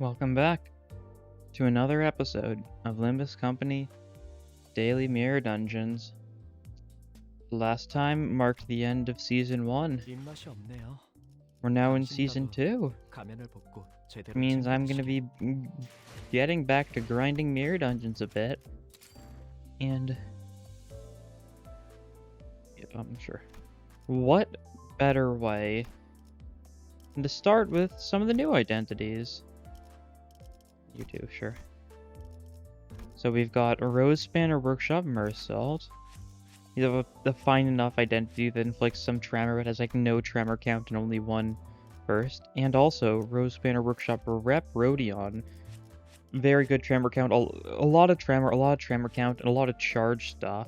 Welcome back to another episode of Limbus Company Daily Mirror Dungeons. Last time marked the end of Season 1. We're now in Season 2. Which means I'm going to be getting back to grinding mirror dungeons a bit. And I'm sure. What better way than to start with some of the new identities? You too, sure. So we've got a Rosespanner Workshop Mersault. You have a fine enough identity that inflicts some tremor, but has like no tremor count and only one burst. And also Rosespanner Workshop Rep Rodion. Very good tremor count, a lot of tremor count, and a lot of charge stuff.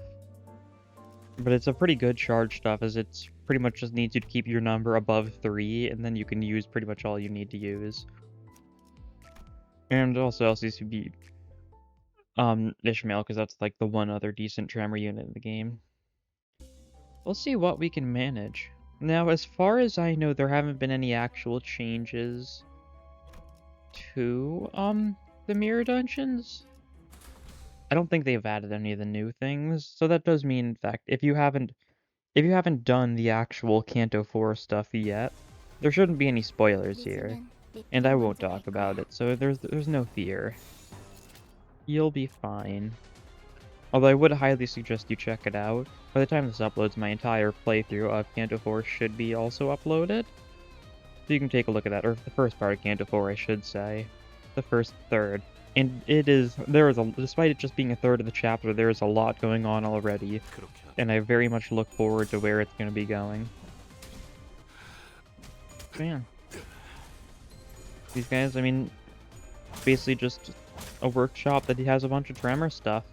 But it's a pretty good charge stuff, as it's pretty much just needs you to keep your number above 3, and then you can use pretty much all you need to use. And also LCCB Ishmael, because that's like the one other decent tremor unit in the game. Let's see what we can manage. Now, as far as I know, there haven't been any actual changes to the mirror dungeons. I don't think they've added any of the new things, so that does mean, in fact, if you haven't done the actual Canto 4 stuff yet, there shouldn't be any spoilers here. And I won't talk about it, so there's no fear. You'll be fine. Although I would highly suggest you check it out. By the time this uploads, my entire playthrough of Canto 4 should be also uploaded. So you can take a look at that, or the first part of Canto 4, I should say. The first third. And despite it just being a third of the chapter, there is a lot going on already. And I very much look forward to where it's going to be going. Man. These guys, I mean, basically just a workshop that has a bunch of tremor stuff.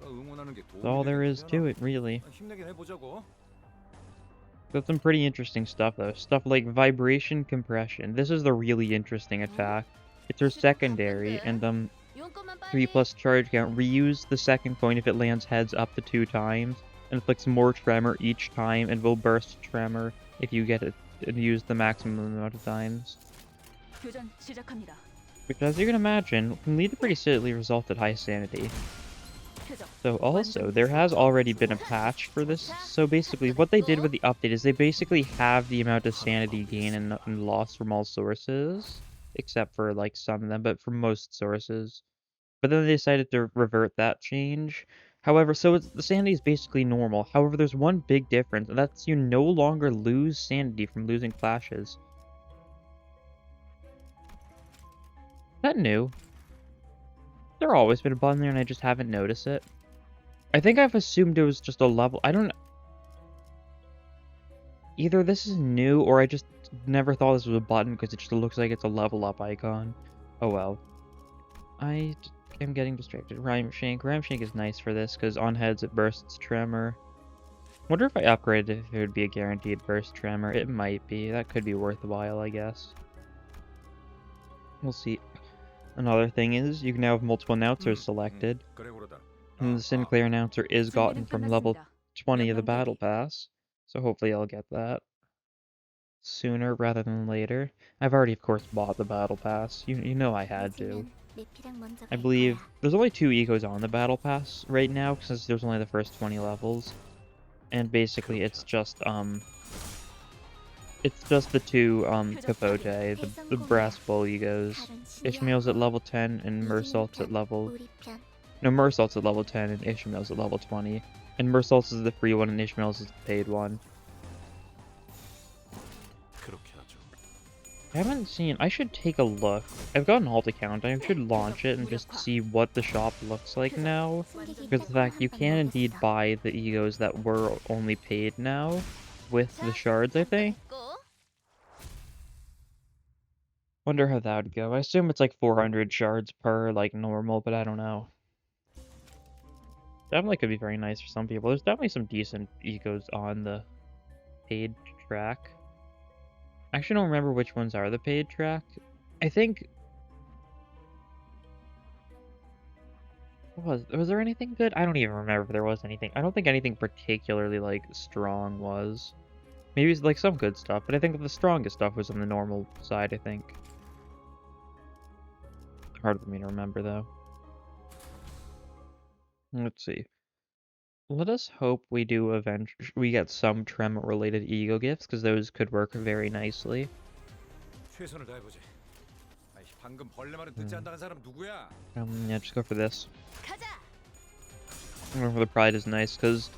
That's all there is to it, really. Got some pretty interesting stuff, though. Stuff like vibration compression. This is the really interesting attack. It's her secondary, and 3+ charge count. Reuse the second coin if it lands heads up to 2 times, and inflicts more tremor each time, and will burst tremor if you get it and use the maximum amount of times. Which, as you can imagine, can lead to pretty silly results at high sanity. So also, there has already been a patch for this. So basically, what they did with the update is they basically have the amount of sanity gain and loss from all sources. Except for, like, some of them, but for most sources. But then they decided to revert that change. However, so the sanity is basically normal. However, there's one big difference, and that's you no longer lose sanity from losing clashes. Is that new? There's always been a button there and I just haven't noticed it. I think I've assumed it was just a level. I don't know. Either this is new or I just never thought this was a button because it just looks like it's a level up icon. Oh well. I am getting distracted. Rhyme Shank is nice for this because on heads it bursts tremor. Wonder if I upgraded if it would be a guaranteed burst tremor. It might be. That could be worthwhile, I guess. We'll see. Another thing is, you can now have multiple announcers selected, and the Sinclair announcer is gotten from level 20 of the Battle Pass, so hopefully I'll get that sooner rather than later. I've already, of course, bought the Battle Pass. You know I had to. I believe there's only 2 egos on the Battle Pass right now, since there's only the first 20 levels, and basically it's just the 2 Capote, the Brass Bull egos. Ishmael's at level 10 and Mersault's at level... No, Mersault's at level 10 and Ishmael's at level 20. And Mersault's is the free one and Ishmael's is the paid one. I haven't seen... I should take a look. I've got an alt account. I should launch it and just see what the shop looks like now. Because the fact you can indeed buy the egos that were only paid now with the shards, I think. Wonder how that would go. I assume it's like 400 shards per, like, normal, but I don't know. Definitely could be very nice for some people. There's definitely some decent egos on the paid track. I actually don't remember which ones are the paid track. I think... Was there anything good? I don't even remember if there was anything. I don't think anything particularly, like, strong was. Maybe it's, like, some good stuff, but I think the strongest stuff was on the normal side, I think. hard for me to remember, though. Let's see. Let us hope we do we get some Tremor-related ego gifts, because those could work very nicely. 최선을 다해보지. 아이, 방금 벌레 말은 듣지 않다는 사람 누구야? Yeah, just go for this. Going for the pride is nice, because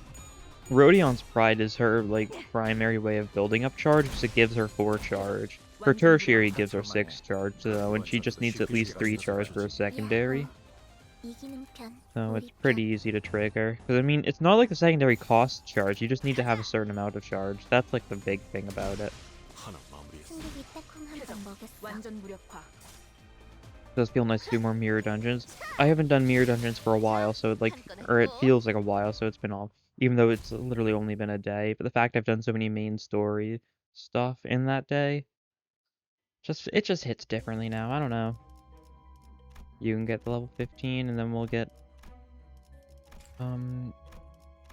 Rhodion's pride is her, like, primary way of building up charge, because it gives her 4 charge. Her tertiary gives her 6 charge, though, and she just needs at least 3 charge for a secondary. So it's pretty easy to trigger. Because, I mean, it's not like the secondary costs charge, you just need to have a certain amount of charge. That's, like, the big thing about it. It does feel nice to do more mirror dungeons. I haven't done mirror dungeons for a while, so it feels like a while, so it's been off. Even though it's literally only been a day, but the fact I've done so many main story stuff in that day, it just hits differently now. I don't know. You can get the level 15, and then we'll get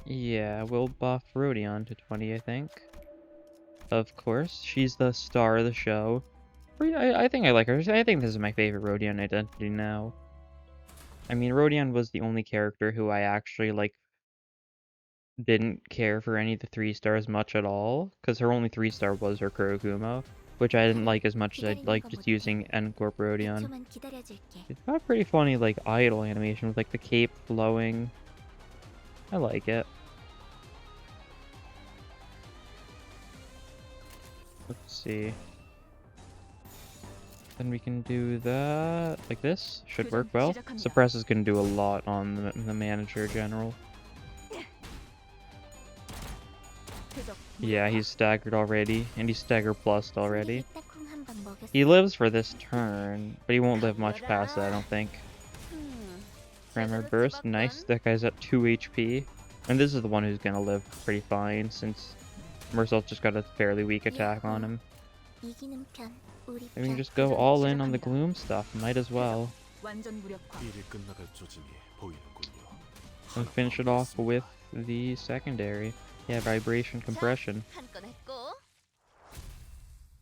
yeah, we'll buff Rodion to 20, I think. Of course, she's the star of the show. I think I like her. I think this is my favorite Rodion identity now. I mean, Rodion was the only character who I actually, like, didn't care for any of the 3 stars much at all, because her only 3-star was her Kurokumo, which I didn't like as much as I'd like just using N-Corp Rodion. It's got a pretty funny, like, idle animation with, like, the cape flowing. I like it. Let's see. Then we can do that like this. Should work well. Suppress is going to do a lot on the manager general. Yeah, he's staggered already, and he's stagger plussed already. He lives for this turn, but he won't live much past that, I don't think. Grammar Burst, nice. That guy's at 2 HP. And this is the one who's gonna live pretty fine, since Mersault just got a fairly weak attack on him. And we can just go all in on the Gloom stuff, might as well. And finish it off with the secondary. Yeah, vibration compression.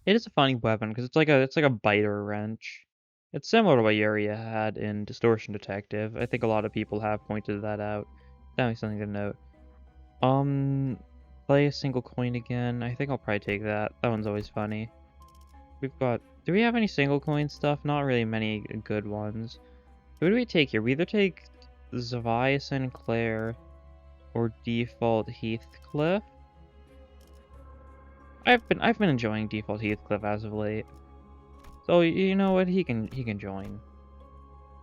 It is a funny weapon because it's like a biter wrench. It's similar to what Yuria had in Distortion Detective. I think a lot of people have pointed that out. Definitely something to note. Play a single coin again. I think I'll probably take that. That one's always funny. We've got. Do we have any single coin stuff? Not really many good ones. Who do we take here? We either take Zavai Sinclair or default Heathcliff. I've been enjoying default Heathcliff as of late. So you know what, he can join.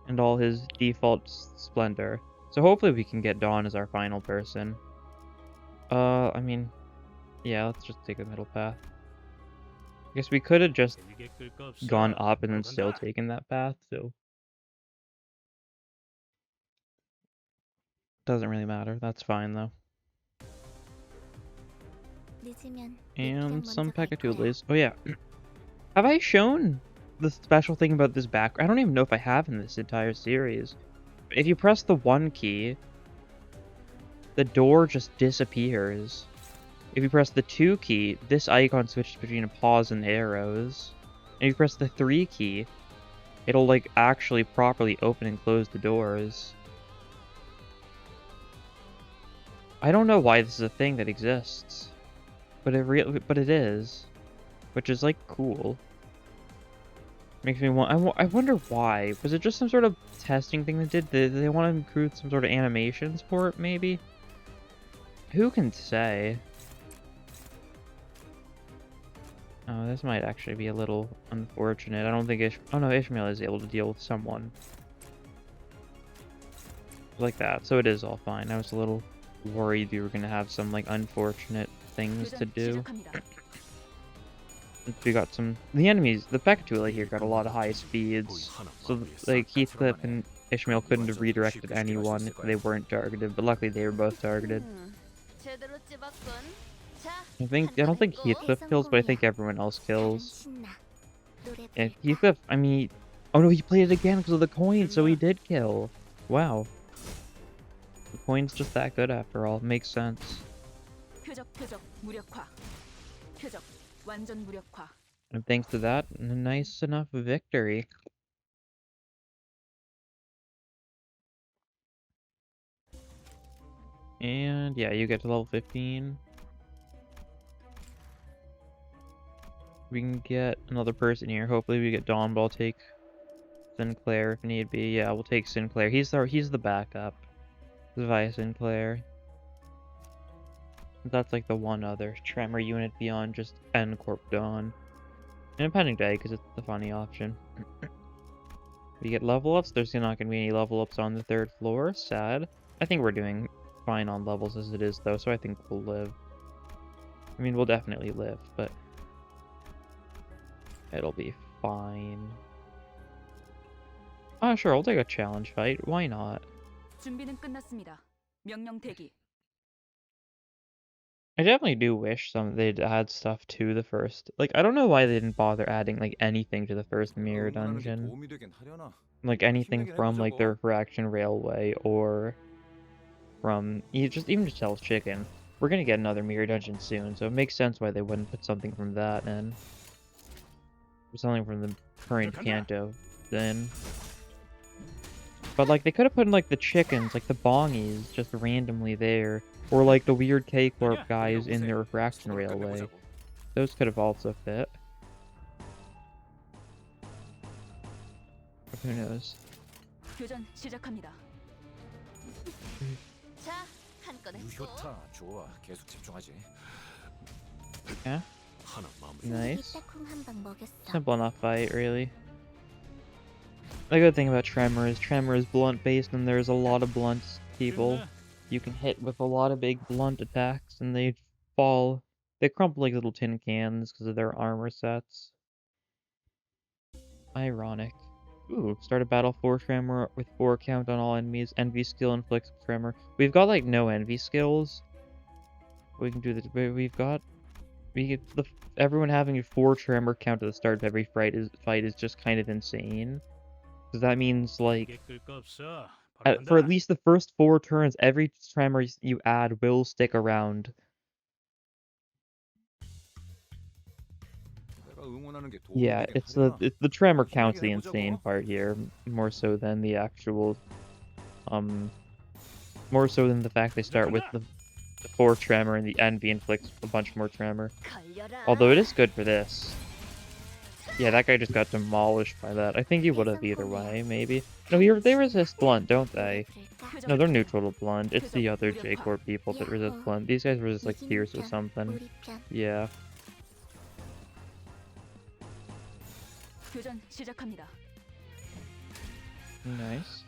And all his default splendor. So hopefully we can get Dawn as our final person. I mean, yeah, let's just take the middle path. I guess we could have just gone up and then still taken that path, so doesn't really matter. That's fine though. And some Pekatules. Oh yeah. Have I shown the special thing about this back? I don't even know if I have in this entire series. If you press the 1 key, the door just disappears. If you press the 2 key, this icon switches between a pause and arrows. And if you press the 3 key, it'll like actually properly open and close the doors. I don't know why this is a thing that exists. But it is, which is like cool. Makes me want. I wonder why. Was it just some sort of testing thing Did they want to include some sort of animations for it? Maybe. Who can say? Oh, this might actually be a little unfortunate. I don't think oh no, Ishmael is able to deal with someone like that, so it is all fine. I was a little worried we were gonna have some like unfortunate things to do. We got the enemies, the Pekatula here got a lot of high speeds, so like Heathcliff and Ishmael couldn't have redirected anyone if they weren't targeted, but luckily they were both targeted. I don't think Heathcliff kills, but I think everyone else kills. And Heathcliff, I mean, oh no, he played it again because of the coin, so he did kill. Wow. The coin's just that good after all, makes sense. And thanks to that, a nice enough victory. And yeah, you get to level 15. We can get another person here. Hopefully we get Dawn, but I'll take Sinclair if need be. Yeah, we'll take Sinclair. He's the backup. Via Sinclair. That's like the one other Tremor unit beyond just N Corp Dawn. And Impending Day, because it's the funny option. We get level ups. There's not going to be any level ups on the 3rd floor. Sad. I think we're doing fine on levels as it is, though, so I think we'll live. I mean, we'll definitely live, but it'll be fine. Sure, I'll take a challenge fight. Why not? 준비는 끝났습니다. 명령 대기. I definitely do wish they'd add stuff to the first. Like, I don't know why they didn't bother adding, like, anything to the first mirror dungeon. 도움이 되긴 하려나? Like, anything 힘내긴 from, like, the 해보자고. Refraction Railway or from... even just Hell's Chicken. We're gonna get another mirror dungeon soon, so it makes sense why they wouldn't put something from that in. Or something from the current Kanto then. But, like, they could have put in, like, the chickens, like, the bongies, just randomly there. Or, like, the weird K-Corp guys in the Refraction Railway. Those could have also fit. Who knows? 교전 시작합니다. 자, 한 건 했고. 유효타 좋아. 계속 집중하지. Yeah. 하나 마무리. Nice. 콩 한 방 먹였어. Simple enough fight, really. The good thing about Tremor is blunt based, and there's a lot of blunt people you can hit with a lot of big blunt attacks, and they fall. They crumple like little tin cans because of their armor sets. Ironic. Ooh, start a battle 4 Tremor with 4 count on all enemies. Envy skill inflicts Tremor. We've got like no envy skills. We can do this. Everyone having a 4 Tremor count at the start of every fight is just kind of insane. Because that means like for at least the first 4 turns, every Tremor you add will stick around. Yeah, it's the Tremor count's the insane part here, more so than the actual, more so than the fact they start with the 4 Tremor and the Envy inflicts a bunch more Tremor. Although it is good for this. Yeah, that guy just got demolished by that. I think he would have either way, maybe. No, they resist blunt, don't they? No, they're neutral to blunt. It's the other J-Corp people that resist blunt. These guys resist like Pierce or something. Yeah. 교전 시작합니다. Nice.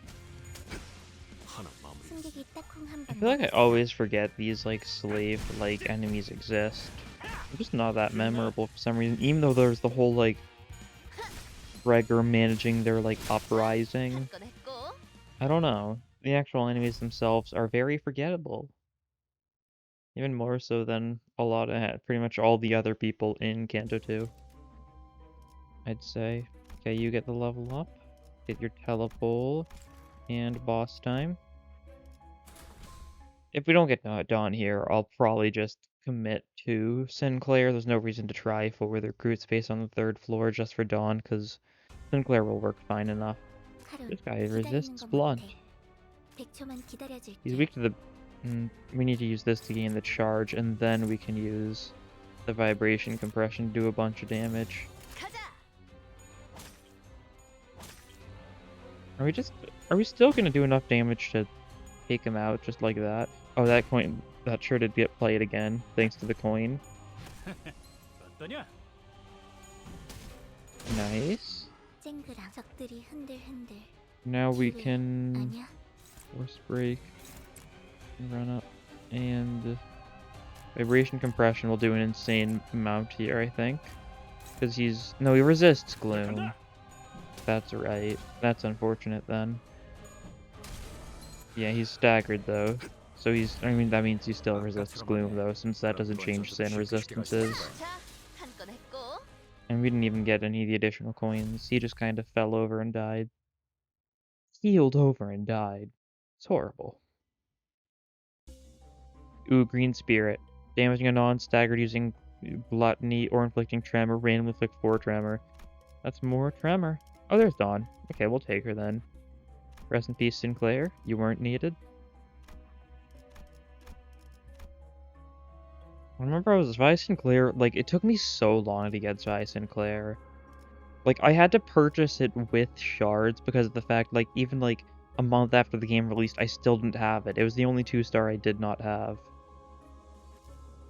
승객이 딱콩 한 I 방 feel like I 먹였어. always forget these like slave-like enemies exist. They're just not that memorable for some reason, even though there's the whole like Gregor managing their like uprising. 한 건 했고. I don't know. The actual enemies themselves are very forgettable. Even more so than a lot of pretty much all the other people in Kanto 2. I'd say. Okay, you get the level up. Get your telepole. And boss time. If we don't get Dawn here, I'll probably just commit to Sinclair. There's no reason to try for the recruit space on the 3rd floor just for Dawn, because Sinclair will work fine enough. 카룬, This guy 기다리는 resists 거 blunt. 못해. 100초만 기다려줄게. He's weak to the... we need to use this to gain the charge, and then we can use the vibration compression to do a bunch of damage. 가자. Are we still gonna do enough damage to take him out just like that? Oh, that coin, that sure did get played again, thanks to the coin. 어떠냐? Nice. 쨍그랑 적들이 흔들흔들. Now we 기회 can 아니야? force break, run up, and vibration compression will do an insane amount here, I think. Because he resists gloom. That's right. That's unfortunate then. Yeah, he's staggered though. So that means he still resists gloom though, since that doesn't change Sin resistances. 자, 한 건 했고. And we didn't even get any of the additional coins. He just kind of fell over and died. Healed over and died. It's horrible. Ooh, Green Spirit. Damaging a non-staggered using Gluttony or inflicting Tremor. Randomly inflict 4 Tremor. That's more Tremor. Oh, there's Dawn. Okay, we'll take her then. Rest in peace, Sinclair. You weren't needed. I remember I was Vi Sinclair, like, it took me so long to get Vi Sinclair. Like, I had to purchase it with shards because of the fact, like, even, like, a month after the game released, I still didn't have it. It was the only 2-star I did not have.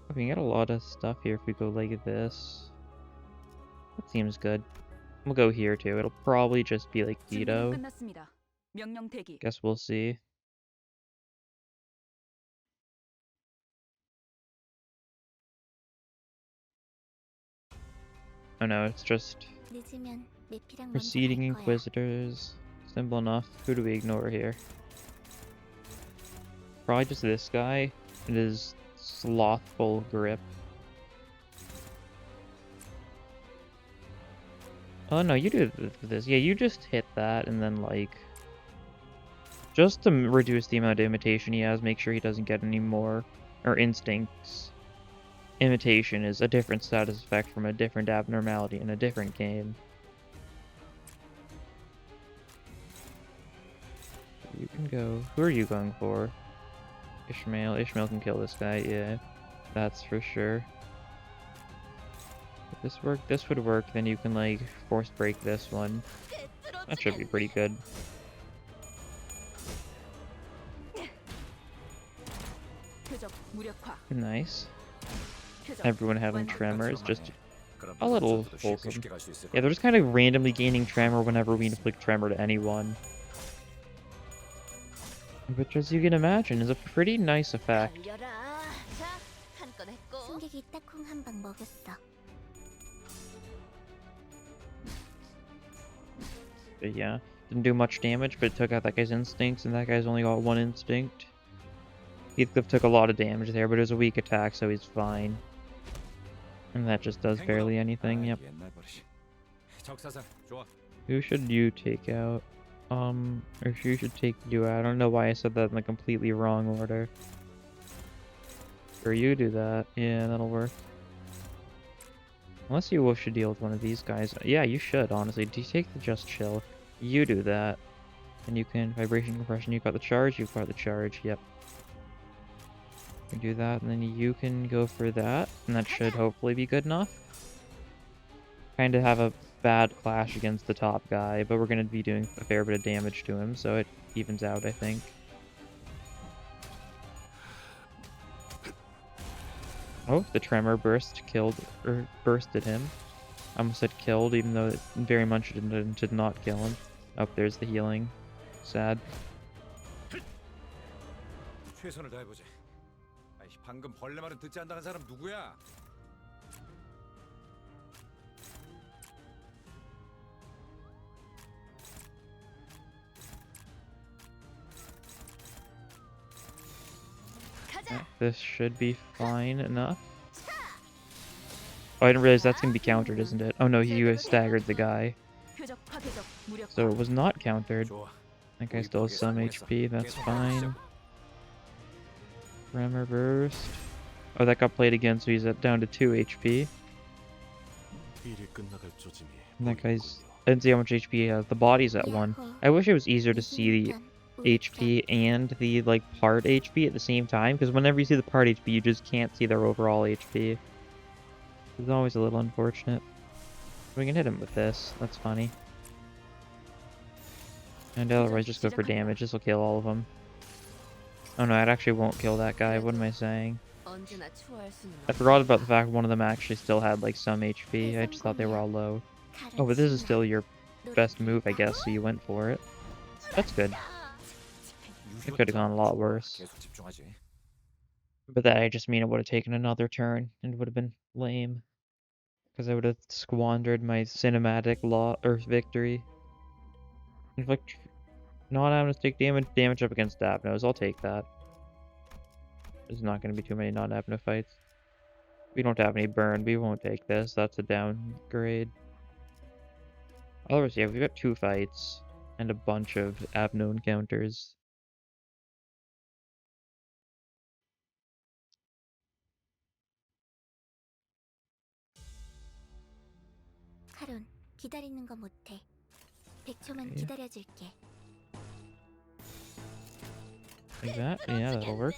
We can get a lot of stuff here if we go like this. That seems good. We'll go here, too. It'll probably just be, like, 준비는 Keto. 끝났습니다. 명령 대기. Guess we'll see. Oh no, it's just 늦으면 내피랑 먼저 Proceeding 갈 거야. Inquisitors. Simple enough. Who do we ignore here? Probably just this guy. And his slothful grip. Oh no, you do this. Yeah, you just hit that and then like... Just to reduce the amount of imitation he has, make sure he doesn't get any more. Or instincts. Imitation is a different status effect from a different abnormality in a different game. You can go. Who are you going for? Ishmael. Ishmael can kill this guy, yeah. That's for sure. If this work, this would work, then you can like force break this one. That should be pretty good. 표적 무력화. Nice. 표적 Everyone having 완성. tremors, just 그럼 a little 저도 쉽게 wholesome. 쉽게 갈수 있을 Yeah, they're just kind of randomly gaining tremor whenever we inflict tremor to anyone. Which, as you can imagine, is a pretty nice effect. 달려라. 자, 한 건 했고. 승객이 딱콩 한 방 먹였어. But yeah, didn't do much damage, but it took out that guy's instincts, and that guy's only got one instinct. Heathcliff took a lot of damage there, but it was a weak attack, so he's fine. And that just does barely anything, yep. 옛날 버릇이. 적사상 좋아. Who should you take out? Or who should take you out? I don't know why I said that in the completely wrong order. Or you do that. Yeah, that'll work. Unless you should deal with one of these guys. Yeah, you should, honestly. Do you take the Just Chill? You do that. And you can Vibration Compression. You've got the charge. You've got the charge. Yep. You do that, and then you can go for that. And that should hopefully be good enough. Kind of have a bad clash against the top guy, but we're going to be doing a fair bit of damage to him, so it evens out, I think. Oh, the tremor bursted him. I almost said killed, even though it very much did not kill him. Oh, there's the healing. Sad. 최선을 다해보지. 아이, 방금 벌레 말은 듣지 않다는 사람 누구야? Yeah, this should be fine enough. Oh, I didn't realize that's going to be countered, isn't it? Oh no, he staggered the guy. 표적 파괴적 무력화. So it was not countered. 좋아. That guy still has some HP, that's fine. Tremor burst. Oh, that got played again, so he's down to 2 HP. And that guy's... I didn't see how much HP he has. The body's at 1. I wish it was easier to see the HP and the, like, part HP at the same time, because whenever you see the part HP, you just can't see their overall HP. It's always a little unfortunate. We can hit him with this. That's funny. And otherwise, just go for damage. This will kill all of them. Oh no, it actually won't kill that guy. What am I saying? 언제나 추월할 수는 I forgot about the fact one of them actually still had, like, some HP. I just thought they were all low. Oh, but this is still your best move, I guess, so you went for it. That's good. It could have gone a lot worse. 계속 집중하지. But that I just mean it would have taken another turn and would have been lame. Because I would have squandered my cinematic victory. Inflict non-Abnos take damage up against Abnos. I'll take that. There's not going to be too many non-Abno fights. We don't have any burn. We won't take this. That's a downgrade. Otherwise, yeah, we've got 2 fights and a bunch of Abno encounters. 카론, 기다리는 거 못해. 100초만 Okay. 기다려줄게. Like that? Yeah, that'll work.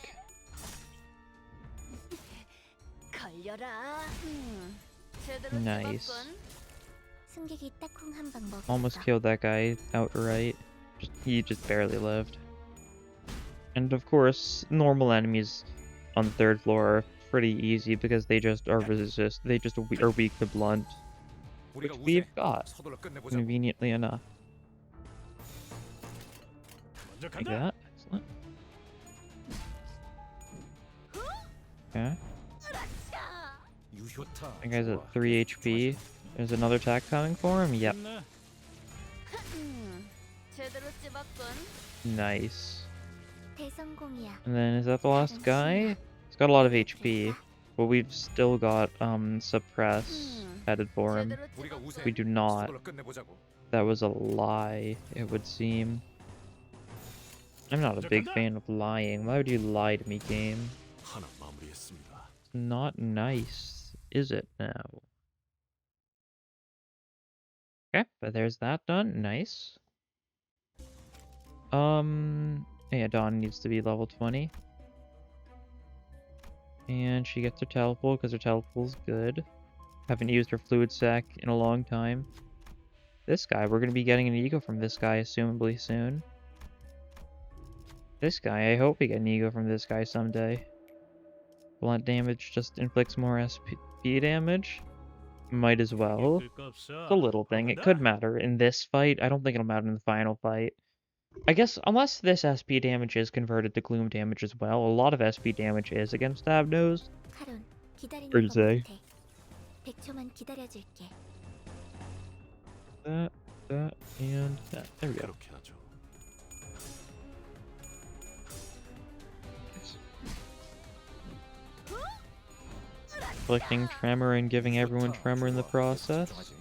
달려라. Nice. 승객이 딱콩 한 방 먹였어. Almost killed that guy outright. He just barely lived. And of course, normal enemies on the third floor are pretty easy because they just are are weak to blunt, which 우리가 우세. we've got 서둘러 끝내보자고. conveniently enough. 먼저 Like 간다. that. Excellent. Okay. 유효타. That guy's at 좋아. 3 HP. There's another attack coming for him. Yep. 끝내. 제대로 찝었군. Nice. 대성공이야. And then is that the last guy? He's got a lot of HP, but we've still got suppress headed for him. 제대로 우리가 우세. We do not. 서둘러 끝내보자고. That was a lie, it would seem. I'm not a big fan of lying. Why would you lie to me, game? 하나 마무리했습니다. It's not nice, is it now? Okay, but there's that done. Nice. Yeah, Dawn needs to be level 20. And she gets her teleport because her teleport's good. Haven't used her fluid sac in a long time. This guy, we're going to be getting an ego from this guy assumably soon. This guy, I hope we get an ego from this guy someday. Blunt damage just inflicts more SP damage. Might as well. It's a little thing. It could matter in this fight. I don't think it'll matter in the final fight. I guess, unless this SP damage is converted to gloom damage as well, a lot of SP damage is against Stabnose. 카론, 기다리는 Or to 것 say. 같아. 100초만 기다려줄게. That, and that. There we go. 그렇게 하죠. Inflicting tremor and giving everyone tremor in the process.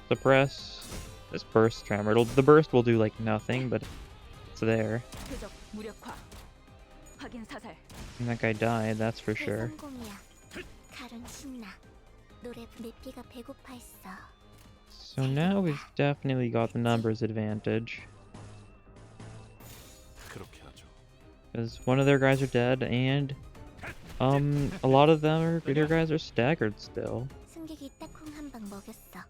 Suppress. This burst tremor. The burst will do like nothing, but it's there. 표적 무력화. 확인 사살. And that guy died, that's for sure. 대성공이야. 카론 신나. 노래 내 피가 배고파 했어. So now we've definitely got the numbers advantage. 그렇게 하죠. Because one of their guys are dead, and a lot of their guys are staggered still. 승객이 딱콩 한 방 먹였어.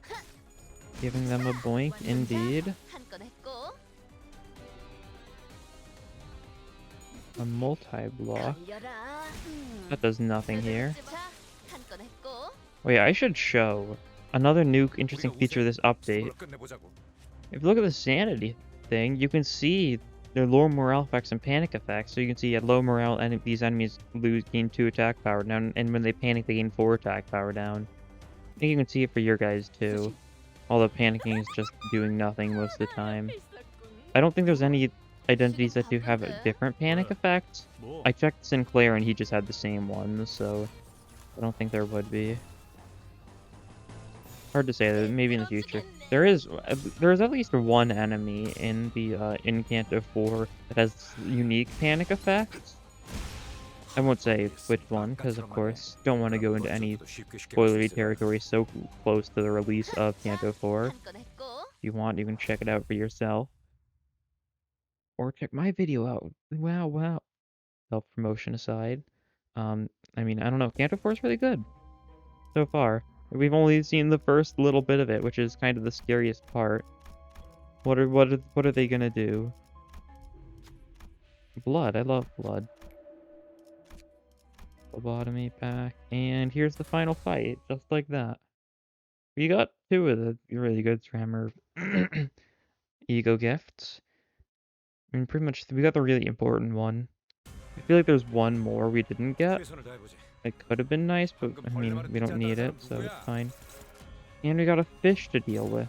Giving them a boink, indeed. 한건 했고. A multi-block. 달려라. That does nothing here. 한건 했고. Wait, I should show another new interesting feature of this update. 서둘러 끝내보자고. If you look at the sanity thing, you can see their low morale effects and panic effects. So you can see at low morale, and these enemies gain 2 attack power down, and when they panic, they gain 4 attack power down. I think you can see it for your guys too. Although panicking is just doing nothing most of the time. I don't think there's any identities that do have a different panic effect. 뭐? I checked Sinclair and he just had the same one, so I don't think there would be. Hard to say, maybe in the future. There is at least one enemy in the Incanto 4 that has unique panic effects. I won't say which one, because of course, don't want to go into any spoilery territory so close to the release of Canto 4. 한건 했고. If you want, you can check it out for yourself. Or check my video out. Wow. Self-promotion aside. I mean, I don't know. Canto 4 is really good. So far. We've only seen the first little bit of it, which is kind of the scariest part. What are they gonna do? Blood. I love blood. Lobotomy pack. And here's the final fight. Just like that. We got 2 of the really good Tremor ego gifts. I mean, pretty much, we got the really important one. I feel like there's one more we didn't get. 최선을 다해보지. It could have been nice, but I mean, we don't need it, so it's fine. And we got a fish to deal with.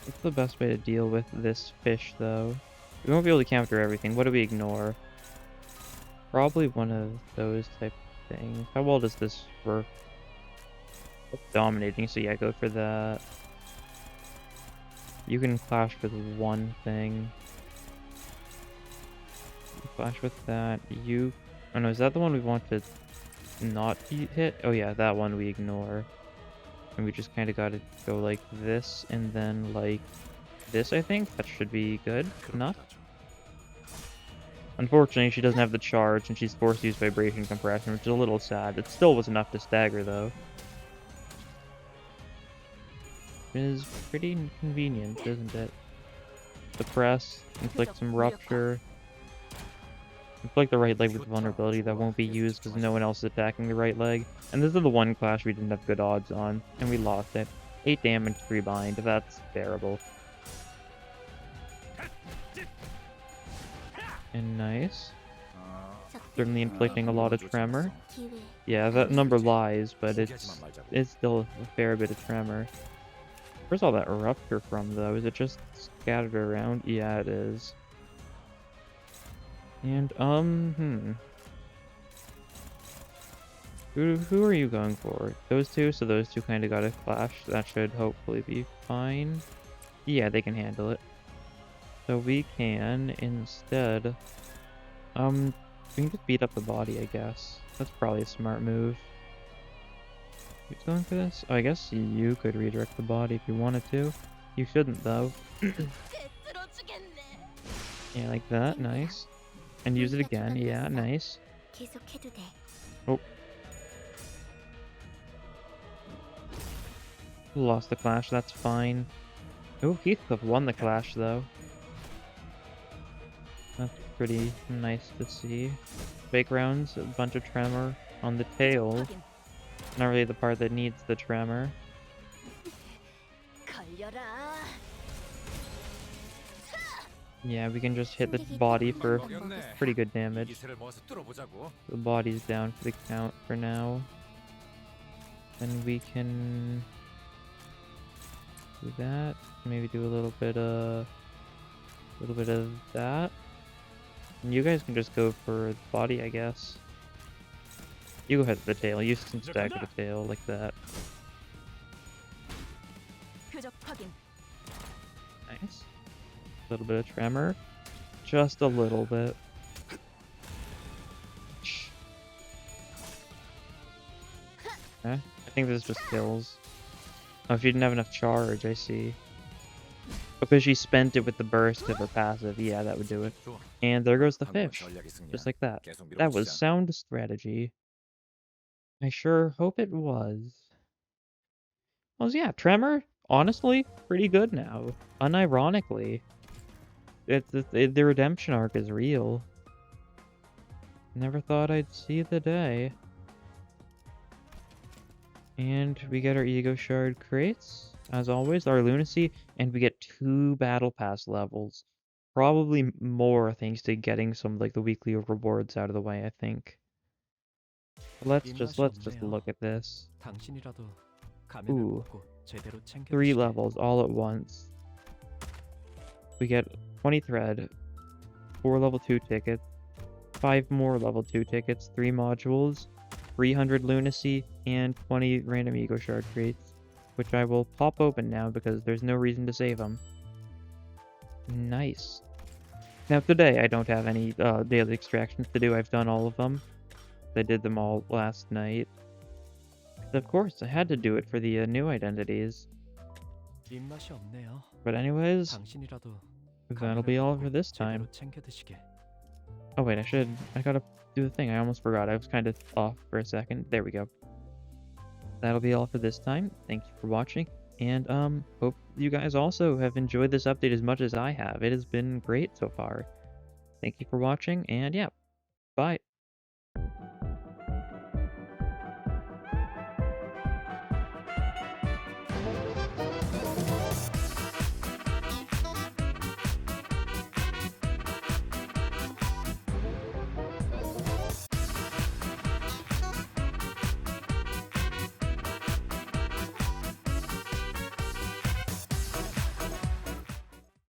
What's the best way to deal with this fish, though? We won't be able to counter everything. What do we ignore? Probably one of those type of things. How well does this work? Dominating, so yeah, go for that. You can clash with one thing. Clash with that. Oh no, is that the one we want to not hit? Oh yeah, that one we ignore. And we just kind of got to go like this, and then like this, I think. That should be good enough. Unfortunately, she doesn't have the charge, and she's forced to use vibration compression, which is a little sad. It still was enough to stagger, though. It is pretty convenient, isn't it? Suppress, inflict some rupture. Inflict the right leg with vulnerability that won't be used because no one else is attacking the right leg. And this is the one clash we didn't have good odds on, and we lost it. 8 damage, 3 bind. That's terrible. And nice. Certainly inflicting a lot of tremor. Yeah, that number lies, but it's still a fair bit of tremor. Where's all that rupture from, though? Is it just scattered around? Yeah, it is. And, Who are you going for? Those two? So those two kind of got a clash. That should hopefully be fine. Yeah, they can handle it. So we can, instead... we can just beat up the body, I guess. That's probably a smart move. Who's going for this? Oh, I guess you could redirect the body if you wanted to. You shouldn't, though. Yeah, like that. Nice. And use it again. Yeah, nice. Oh. Lost the clash. That's fine. Oh, Heathcliff won the clash, though. That's pretty nice to see. Fake rounds, a bunch of tremor on the tail. Not really the part that needs the tremor. Yeah, we can just hit the body for pretty good damage. The body's down for the count for now. Then we can do that. Maybe do a little bit of that. And you guys can just go for the body, I guess. You go ahead with the tail. You can stack with the tail like that. Nice. A little bit of tremor. Just a little bit. Okay. I think this just kills. Oh, she didn't have enough charge, I see. Because she spent it with the burst of her passive. Yeah, that would do it. And there goes the fish. Just like that. That was sound strategy. I sure hope it was. Well, yeah, Tremor, honestly, pretty good now. Unironically. The redemption arc is real. Never thought I'd see the day. And we get our Ego Shard crates, as always, our Lunacy, and we get 2 Battle Pass levels. Probably more thanks to getting some, like, the weekly rewards out of the way, I think. Let's just look at this. Ooh. 3 levels all at once. We get 20 thread, 4 level 2 tickets, 5 more level 2 tickets, 3 modules, 300 lunacy, and 20 random ego shard crates, which I will pop open now because there's no reason to save them. Nice. Now today I don't have any daily extractions to do. I've done all of them. I did them all last night. Of course, I had to do it for the new identities. But anyways, that'll be all for this time. Oh wait, I gotta do the thing. I almost forgot. I was kind of off for a second. There we go. That'll be all for this time. Thank you for watching, and hope you guys also have enjoyed this update as much as I have. It has been great so far. Thank you for watching, and yeah, bye.